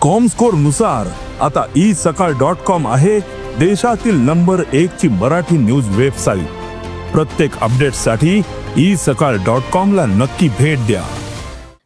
Comscore नुसार आता isakal.com आहे देशातील नंबर 1 ची मराठी न्यूज वेबसाईट। प्रत्येक अपडेटसाठी isakal.com ला नक्की भेट द्या।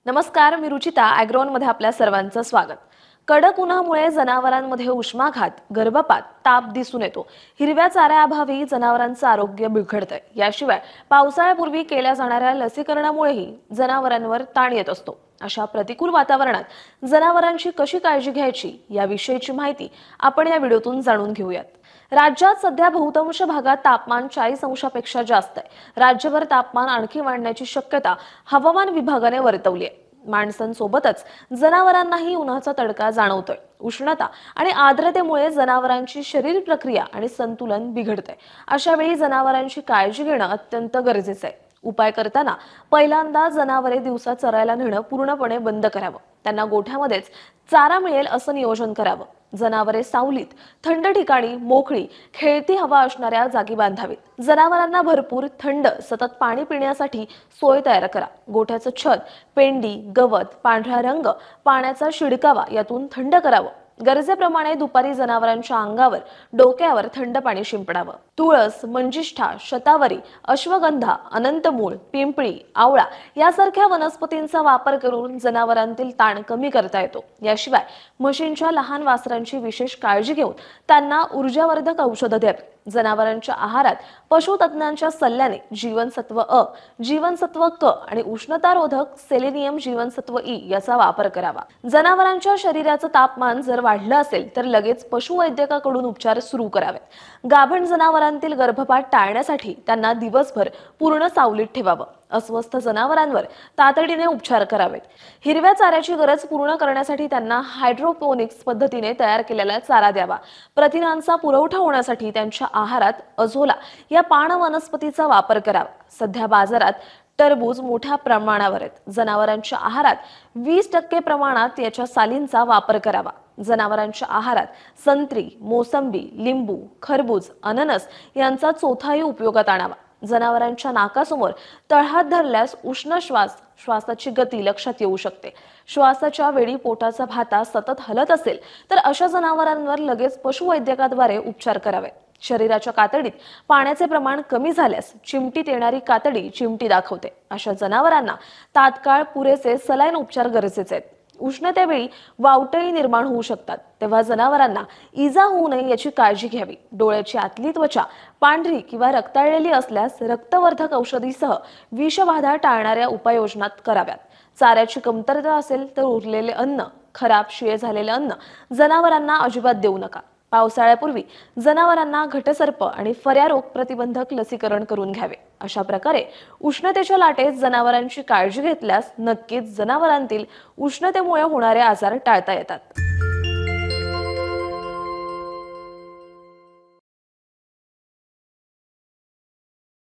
नमस्कार, मी रुचिता ॲग्रोन मध्ये आपल्या सर्वांचं स्वागत। कडक उन्हामुळे जनावरांमध्ये उष्माघात, गर्भपात, ताप दिसून येतो। हिरव्या चाऱ्याअभावी जनावरांचं आरोग्य बिघडतंय। याशिवाय पावसाळ्यापूर्वी केल्या जाणाऱ्या लसीकरणामुळेही जनावरांवर ताण येत असतो। अशा प्रतिकूल वातावरणात जनावरांची कशी काळजी घ्यायची याविषयीची माहिती आपण या व्हिडिओतून जाणून घेऊयात। राज्यात सध्या बहुतांश भागात तापमान 40 अंशापेक्षा जास्त आहे। राज्यभर तापमान आणखी वाढण्याची शक्यता हवामान विभागाने वर्तवली आहे। माणसांसोबतच जनावरांनाही उन्हाचा तडका जाणवतोय। उष्णता आणि आर्द्रतेमुळे जनावरांची शरीर प्रक्रिया आणि संतुलन बिघडते। अशा वेळी जनावरांची काळजी घेणं अत्यंत गरजेचं आहे। उपाय करताना पहिल्यांदा जनावरे दिवसा चरायला नेणं पूर्णपणे बंद करावं। त्यांना गोठ्यामध्येच चारा मिळेल असं नियोजन करावं। जनावरे सावलीत, थंड ठिकाणी, मोकळी, खेळती हवा असणाऱ्या जागी बांधावीत। जनावरांना भरपूर थंड सतत पाणी पिण्यासाठी सोय तयार करा। गोठ्याचं छत, पेंडी, गवत, पांढरा रंग, पाण्याचा शिडकावा यातून थंड करावं। गरजेप्रमाणे दुपारी जनावरांच्या अंगावर, डोक्यावर थंड पाणी शिंपडावं। तुळस, मंजिष्ठा, शतावरी, अश्वगंधा, अनंतमूळ, पिंपळी, आवळा यासारख्या वनस्पतींचा वापर करून जनावरांतील ताण कमी करता येतो। याशिवाय म्हशींच्या लहान वासरांची विशेष काळजी घेऊन त्यांना ऊर्जावर्धक औषधं द्यावी। जनावरांच्या आहारात पशुतज्ञांच्या सल्ल्याने जीवनसत्व अ, जीवनसत्व क आणि उष्णतारोधक सेलेनियम जीवनसत्व ई याचा वापर करावा। जनावरांच्या शरीराचं तापमान जर वाढलं असेल तर लगेच पशुवैद्यकाकडून उपचार सुरू करावेत। गाभण जनावरांतील गर्भपात टाळण्यासाठी त्यांना दिवसभर पूर्ण सावलीत ठेवावं। अस्वस्थ जनावरांवर तातडीने उपचार करावेत। हिरव्या चाऱ्याची गरज पूर्ण करण्यासाठी त्यांना हायड्रोपोनिक्स पद्धतीने तयार केलेला चारा द्यावा। प्रथिनांचा पुरवठा होण्यासाठी त्यांच्या आहारात अझोला या पान वनस्पतीचा वापर करावा। सध्या बाजारात टरबूज मोठ्या प्रमाणावर आहेत। जनावरांच्या आहारात 20% प्रमाणात याच्या सालींचा वापर करावा। जनावरांच्या आहारात संत्री, मोसंबी, लिंबू, खरबूज, अननस यांचा चोथाही उपयोगात आणावा। जनावरांच्या नाकासमोर तळहात धरल्यास उष्ण श्वासाची गती लक्षात येऊ शकते। श्वासाच्या वेळी पोटाचा भाता सतत हलत असेल तर अशा जनावरांवर लगेच पशुवैद्यकाद्वारे उपचार करावेत। शरीराच्या कातडीत पाण्याचे प्रमाण कमी झाल्यास चिमटीत येणारी कातडी चिमटी दाखवते। अशा जनावरांना तात्काळ पुरेसे सलाईन उपचार गरजेचे आहेत। उष्णतेवेळी वावटळी निर्माण होऊ शकतात, तेव्हा जनावरांना इजा होऊ नये याची काळजी घ्यावी। डोळ्याची आतली त्वचा पांढरी किंवा रक्ताळलेली असल्यास रक्तवर्धक औषधीसह विषबाधा टाळणाऱ्या उपाययोजना कराव्यात। चाऱ्याची कमतरता असेल तर उरलेले अन्न, खराब शिळे झालेले अन्न जनावरांना अजिबात देऊ नका। पावसाळ्यापूर्वी जनावरांना घटसर्प आणि फऱ्या रोग प्रतिबंधक लसीकरण करून घ्यावे। अशा प्रकारे उष्णतेच्या लाटेत जनावरांची काळजी घेतल्यास नक्कीच जनावरांतील उष्णतेमुळे होणारे आजार टाळता येतात।